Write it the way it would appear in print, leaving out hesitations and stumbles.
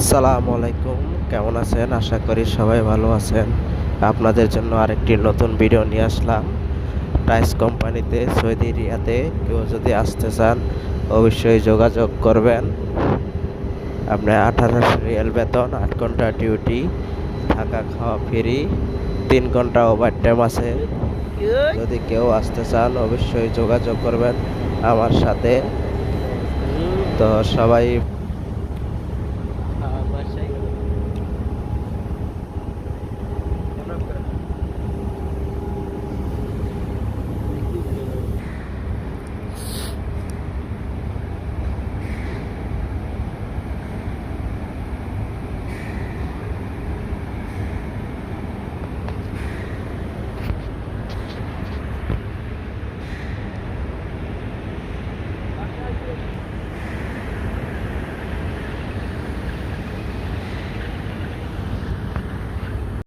আসসালামু আলাইকুম, কেমন আছেন? আশা করি সবাই ভালো আছেন। আপনাদের জন্য আরেকটি নতুন ভিডিও নিয়ে আসলাম। টাইস কোম্পানিতে সৌদি রিয়াদে কেউ যদি আসতে চান অবশ্যই যোগাযোগ করবেন। আপনার 1800 রিয়াল বেতন, 8 ঘন্টা ডিউটি, থাকা খাওয়া ফ্রি, 3 ঘন্টা ওভারটাইম আছে। যদি কেউ আসতে চান অবশ্যই যোগাযোগ করবেন আমার সাথে। তো সবাই